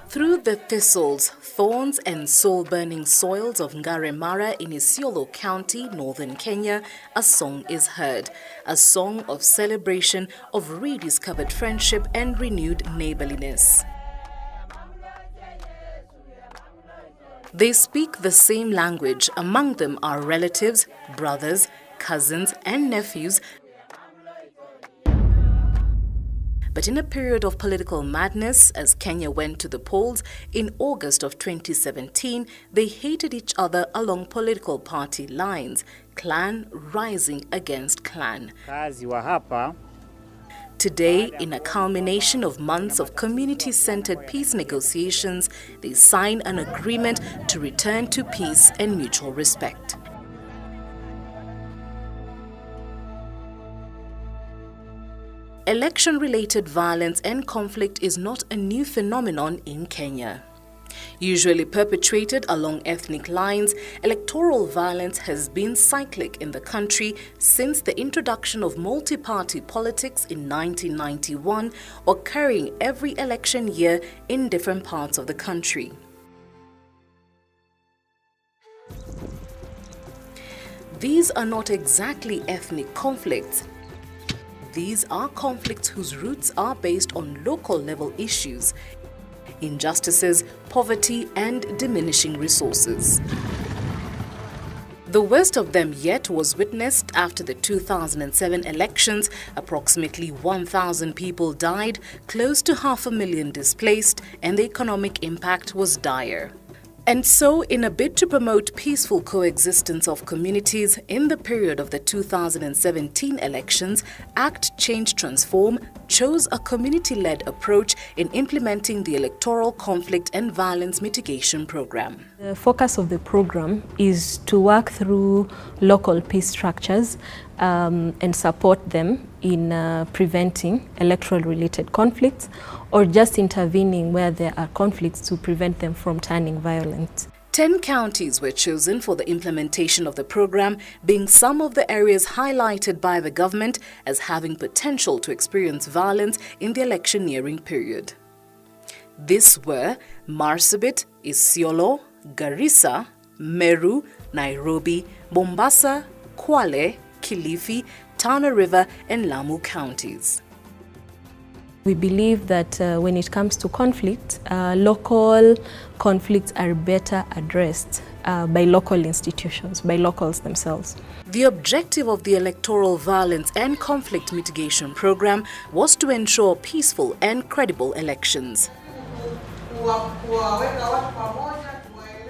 Through the thistles, thorns and soul-burning soils of Ngaremara in Isiolo County, northern Kenya, a song is heard. A song of celebration of rediscovered friendship and renewed neighborliness. They speak the same language. Among them are relatives, brothers, cousins and nephews. But in a period of political madness, as Kenya went to the polls in August of 2017, they hated each other along political party lines, clan rising against clan. Today, in a culmination of months of community-centered peace negotiations, they sign an agreement to return to peace and mutual respect. Election-related violence and conflict is not a new phenomenon in Kenya. Usually perpetrated along ethnic lines, electoral violence has been cyclic in the country since the introduction of multi-party politics in 1991, occurring every election year in different parts of the country. These are not exactly ethnic conflicts. These are conflicts whose roots are based on local-level issues, injustices, poverty, and diminishing resources. The worst of them yet was witnessed after the 2007 elections. Approximately 1,000 people died, close to 500,000 displaced, and the economic impact was dire. And so, in a bid to promote peaceful coexistence of communities in the period of the 2017 elections, Act Change Transform chose a community-led approach in implementing the Electoral Conflict and Violence Mitigation Program. The focus of the program is to work through local peace structures and support them in preventing electoral-related conflicts or just intervening where there are conflicts to prevent them from turning violent. 10 counties were chosen for the implementation of the program, being some of the areas highlighted by the government as having potential to experience violence in the electioneering period. These were Marsabit, Isiolo, Garissa, Meru, Nairobi, Mombasa, Kwale, Kilifi, Tana River and Lamu counties. We believe that when it comes to conflict, local conflicts are better addressed by local institutions, by locals themselves. The objective of the Electoral Violence and Conflict Mitigation Program was to ensure peaceful and credible elections.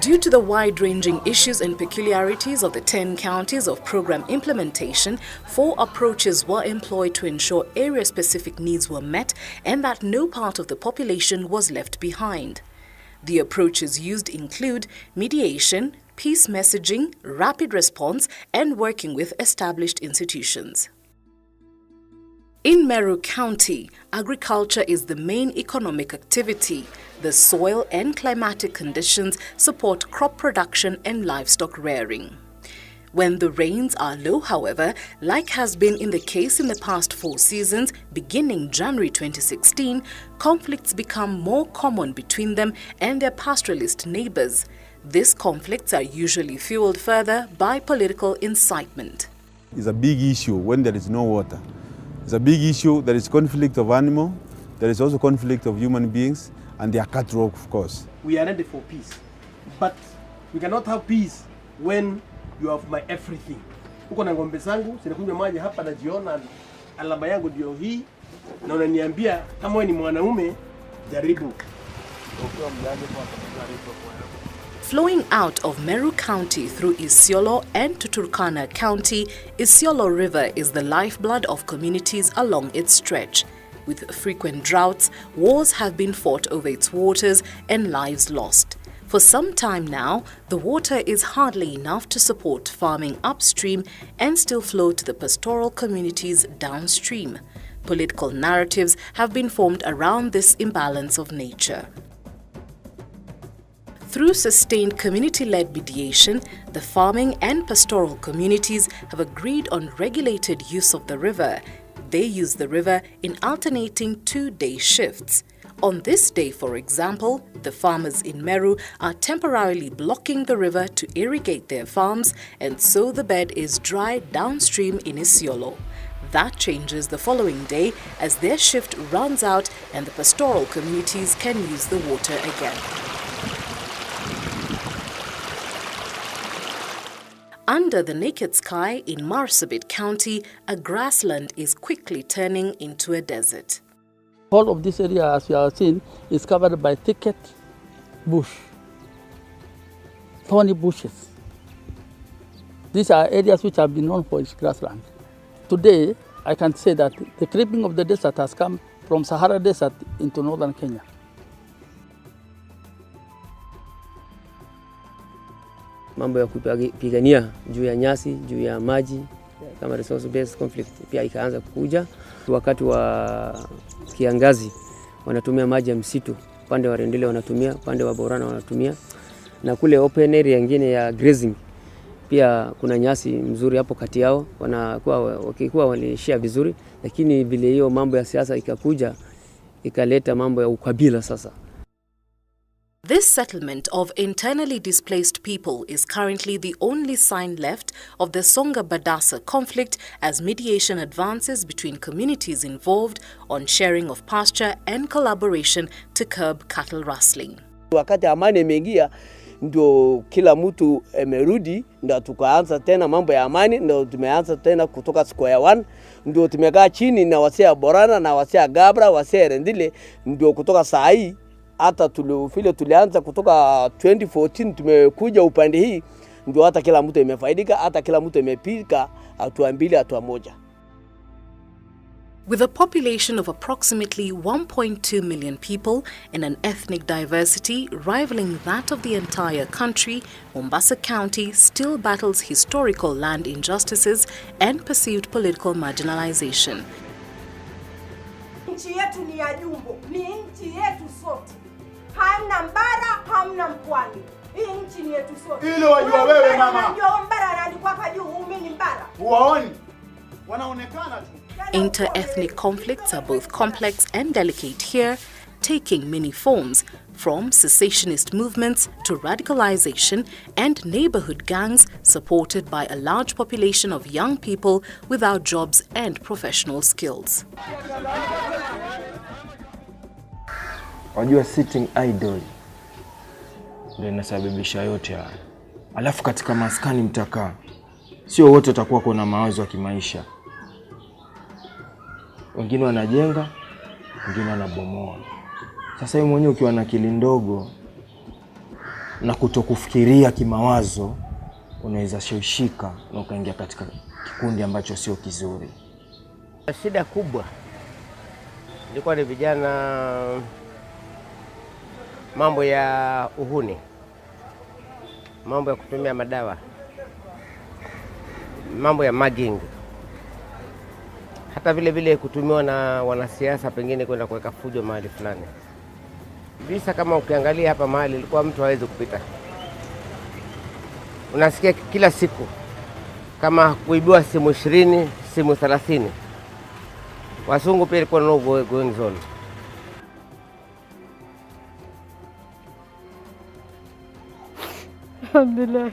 Due to the wide-ranging issues and peculiarities of the 10 counties of program implementation, 4 approaches were employed to ensure area-specific needs were met and that no part of the population was left behind. The approaches used include mediation, peace messaging, rapid response, and working with established institutions. In Meru County, agriculture is the main economic activity. The soil and climatic conditions support crop production and livestock rearing. When the rains are low, however, like has been in the case in the past 4 seasons, beginning January 2016, conflicts become more common between them and their pastoralist neighbors. These conflicts are usually fueled further by political incitement. It's a big issue when there is no water. It's a big issue. There is conflict of animal. There is also conflict of human beings, and they are cutthroat, of course. We are ready for peace, but we cannot have peace when you have my everything. Uko na ngombe zangu, sinakunywa maji hapa na jiona alama yangu ndio hii, na unaniambia kama wewe ni mwanaume jaribu. Flowing out of Meru County through Isiolo and to Turkana County, Isiolo River is the lifeblood of communities along its stretch. With frequent droughts, wars have been fought over its waters and lives lost. For some time now, the water is hardly enough to support farming upstream and still flow to the pastoral communities downstream. Political narratives have been formed around this imbalance of nature. Through sustained community-led mediation, the farming and pastoral communities have agreed on regulated use of the river. They use the river in alternating 2-day shifts. On this day, for example, the farmers in Meru are temporarily blocking the river to irrigate their farms, and so the bed is dry downstream in Isiolo. That changes the following day as their shift runs out and the pastoral communities can use the water again. Under the naked sky in Marsabit County, a grassland is quickly turning into a desert. All of this area, as you have seen, is covered by thicket bush, thorny bushes. These are areas which have been known for its grassland. Today, I can say that the creeping of the desert has come from Sahara Desert into northern Kenya. Mambo ya kupigania juu ya nyasi, juu ya maji, kama resource based conflict pia ikaanza kukuja. Wakati wa kiangazi wanatumia maji ya msitu, pande wa Rendile wanatumia, pande wa Borana wanatumia, na kule open area nyingine ya grazing pia kuna nyasi mzuri hapo kati yao, wakikuwa walishia vizuri, lakini vile hiyo mambo ya siasa ikakuja ikaleta mambo ya ukabila sasa. This settlement of internally displaced people is currently the only sign left of the Songa-Badassa conflict as mediation advances between communities involved on sharing of pasture and collaboration to curb cattle rustling. Wakati amani imeingia ndio kila mtu emerudi, ndio tukaanza tena mambo ya amani, ndio tumeanza tena kutoka square one, ndio tumekaa chini na wasea Borana na wasea Gabra, wasea Rendile, ndio kutoka saa hii hata tulianza kutoka 2014 tumekuja upande hii, ndio hata kila mtu imefaidika, hata kila mtu imepika hatua mbili hatua moja. With a population of approximately 1.2 million people and an ethnic diversity rivaling that of the entire country, Mombasa County still battles historical land injustices and perceived political marginalization. Nchi yetu ni ya jumbo, ni nchi yetu sote. Hamna mbara, hamna mpwani. Hii nchi ni yetu sote. Ile wajua wewe mama. Unajua mbara anaandikwa hapa juu, mimi ni mbara. Huwaoni? Wanaonekana tu. Inter-ethnic conflicts are both complex and delicate here, taking many forms, from cessationist movements to radicalization and neighborhood gangs supported by a large population of young people without jobs and professional skills. Wajua sitting idle ndio inasababisha yote haya. Alafu katika maskani mtakaa, sio wote watakuwa kuna mawazo ya kimaisha. Wengine wanajenga, wengine wanabomoa. Sasa wewe mwenyewe ukiwa na akili ndogo na kutokufikiria kimawazo, unaweza shawishika na ukaingia katika kikundi ambacho sio kizuri. Shida kubwa ilikuwa ni vijana, mambo ya uhuni, mambo ya kutumia madawa, mambo ya mugging, hata vile kutumiwa na wanasiasa pengine kwenda kuweka fujo mahali fulani. Visa kama ukiangalia hapa mahali ilikuwa mtu hawezi kupita. Unasikia kila siku kama kuibiwa simu 20, simu 30. Wasungu pia ilikuwa no going zone. Alhamdulillah,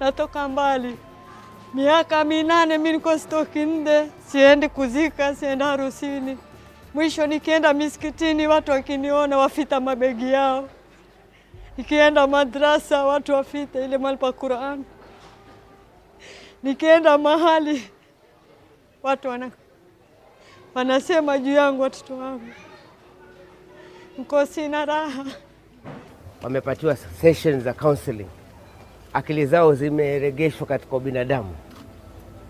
natoka mbali. Miaka 8 mimi niko stoki nde, siendi kuzika, siendi harusini. Mwisho nikienda misikitini watu wakiniona wafita mabegi yao. Nikienda madrasa watu wafita ile mahali pa Qur'an. Nikienda mahali watu wanasema juu yangu watoto wangu. Niko sina raha. Wamepatiwa sessions za counseling. Akili zao zimeregeshwa katika binadamu.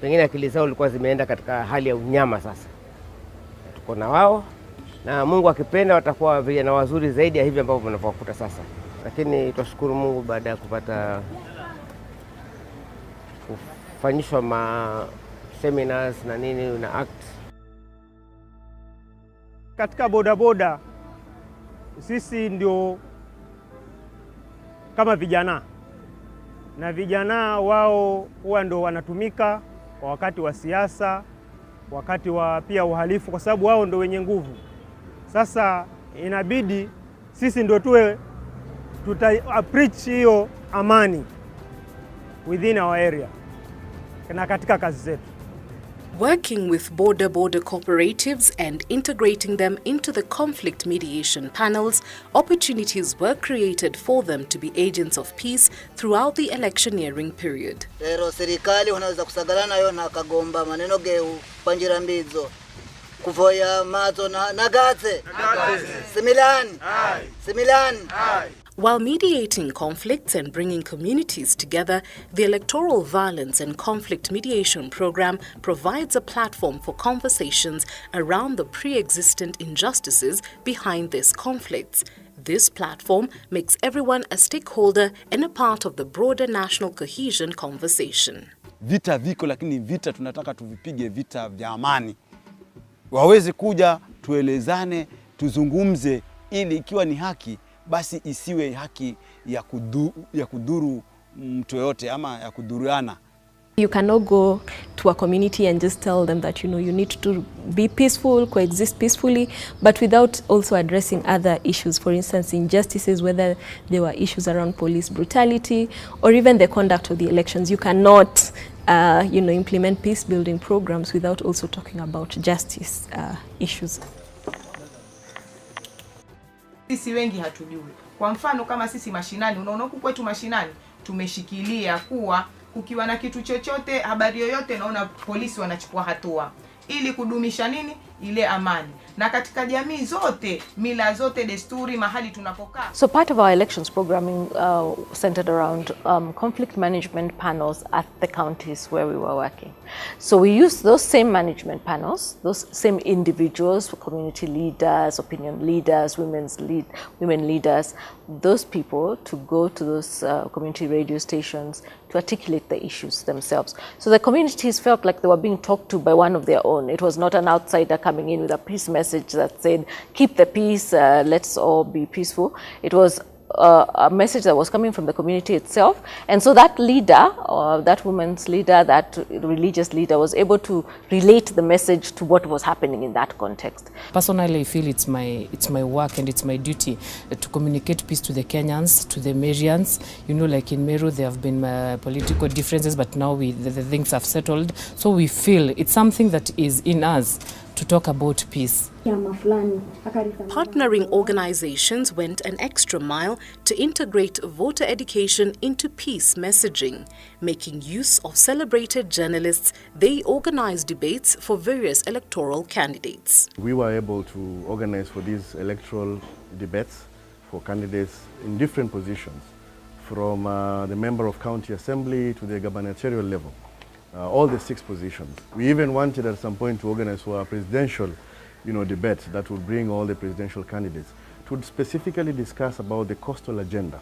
Pengine akili zao zilikuwa zimeenda katika hali ya unyama sasa. Tuko na wao na Mungu akipenda watakuwa vijana wazuri zaidi ya hivi ambavyo tunavyokuta sasa. Lakini tunashukuru Mungu baada ya kupata kufanyishwa seminars na nini na act. Katika bodaboda sisi ndio kama vijana, na vijana wao huwa ndio wanatumika kwa wakati wa siasa, wakati wa pia uhalifu, kwa sababu wao ndio wenye nguvu. Sasa inabidi sisi ndio tuwe preach hiyo amani within our area na katika kazi zetu. Working with border cooperatives and integrating them into the conflict mediation panels, opportunities were created for them to be agents of peace throughout the electioneering period. Lero serikali wanaweza kusagalana yo na kagomba maneno geu panjira mbizo kuvoya mazo na gatse similani. While mediating conflicts and bringing communities together, the Electoral Violence and Conflict Mediation Program provides a platform for conversations around the pre-existent injustices behind these conflicts. This platform makes everyone a stakeholder and a part of the broader national cohesion conversation. Vita viko, lakini vita tunataka tuvipige vita vya amani. Waweze kuja tuelezane, tuzungumze, ili ikiwa ni haki basi isiwe haki ya kudhuru mtu yote ama ya kudhuriana. You cannot go to a community and just tell them that, you know, you need to be peaceful, coexist peacefully, but without also addressing other issues. For instance, injustices, whether there were issues around police brutality or even the conduct of the elections. You cannot implement peace-building programs without also talking about justice issues. Sisi wengi hatujui. Kwa mfano kama sisi mashinani, unaona huku kwetu mashinani tumeshikilia kuwa kukiwa na kitu chochote, habari yoyote, naona polisi wanachukua hatua ili kudumisha nini? Ile amani. Na katika jamii zote, mila zote, desturi, mahali tunapokaa. So part of our elections programming centered around conflict management panels at the counties where we were working. So we used those same management panels, those same individuals, community leaders, opinion leaders, women leaders, those people to go to those community radio stations to articulate the issues themselves. So the communities felt like they were being talked to by one of their own. It was not an outsider coming in with a peace message that said, keep the peace, let's all be peaceful. It was a message that was coming from the community itself. And so that leader, or that woman's leader, that religious leader, was able to relate the message to what was happening in that context. Personally, I feel it's my work and it's my duty to communicate peace to the Kenyans, to the Marians. You know, like in Meru, there have been political differences, but now the things have settled. So we feel it's something that is in us to talk about peace. Partnering organizations went an extra mile to integrate voter education into peace messaging. Making use of celebrated journalists, they organized debates for various electoral candidates. We were able to organize for these electoral debates for candidates in different positions, from the member of county assembly to the gubernatorial level. All the 6 positions. We even wanted at some point to organize for a presidential, debate that would bring all the presidential candidates to specifically discuss about the coastal agenda.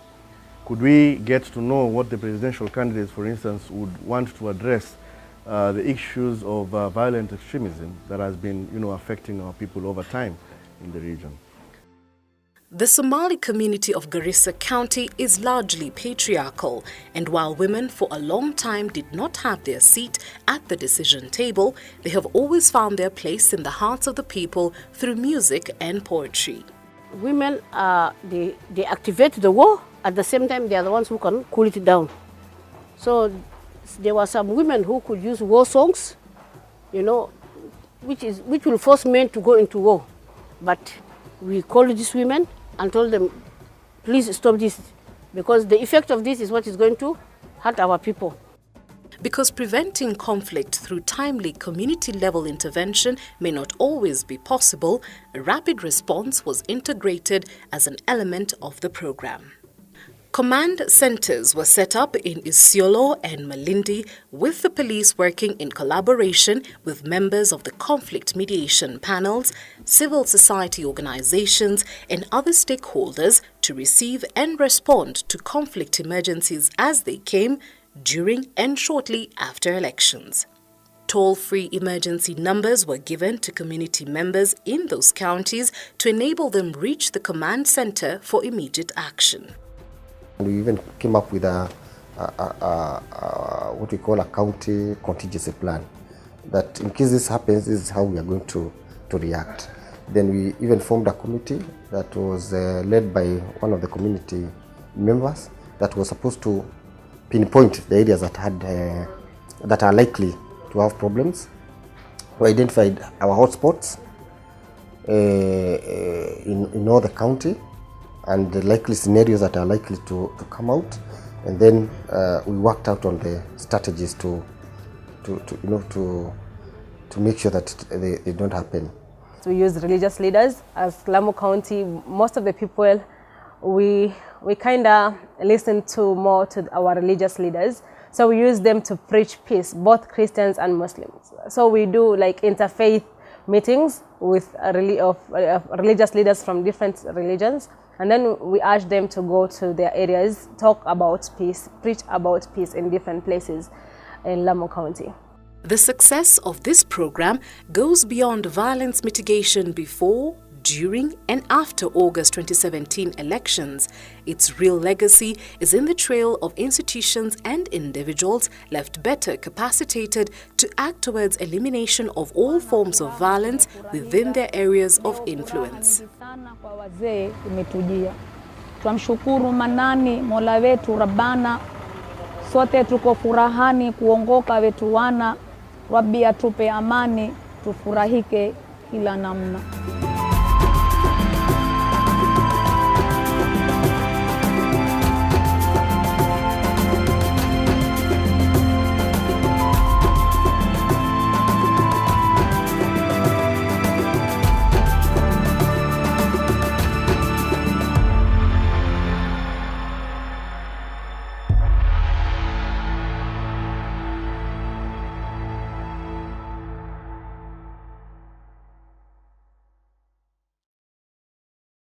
Could we get to know what the presidential candidates, for instance, would want to address the issues of violent extremism that has been, affecting our people over time in the region. The Somali community of Garissa County is largely patriarchal, and while women for a long time did not have their seat at the decision table, they have always found their place in the hearts of the people through music and poetry. Women, they activate the war, at the same time they are the ones who can cool it down. So there were some women who could use war songs, which will force men to go into war. But we called these women and told them, please stop this, because the effect of this is what is going to hurt our people. Because preventing conflict through timely community-level intervention may not always be possible, a rapid response was integrated as an element of the program. Command centers were set up in Isiolo and Malindi, with the police working in collaboration with members of the conflict mediation panels, civil society organizations, and other stakeholders to receive and respond to conflict emergencies as they came, during and shortly after elections. Toll-free emergency numbers were given to community members in those counties to enable them reach the command center for immediate action. We even came up with what we call a county contingency plan, that in case this happens, this is how we are going to react. Then we even formed a committee that was led by one of the community members that was supposed to pinpoint the areas that had that are likely to have problems. We identified our hotspots in all the county and the likely scenarios that are likely to come out, and then we worked out on the strategies to make sure that they don't happen. We use religious leaders. As Lamu County, most of the people, we kind of listen to more to our religious leaders. So we use them to preach peace, both Christians and Muslims. So we do like interfaith meetings with religious leaders from different religions. And then we urge them to go to their areas, talk about peace, preach about peace in different places in Lamu County. The success of this program goes beyond violence mitigation before, during and after August 2017 elections. Its real legacy is in the trail of institutions and individuals left better capacitated to act towards elimination of all forms of violence within their areas of influence. Twamshukuru Manani Mola wetu Rabbana, sote tuko furahani kuongoka wetu wana, Rabbi atupe amani tufurahike kila namna.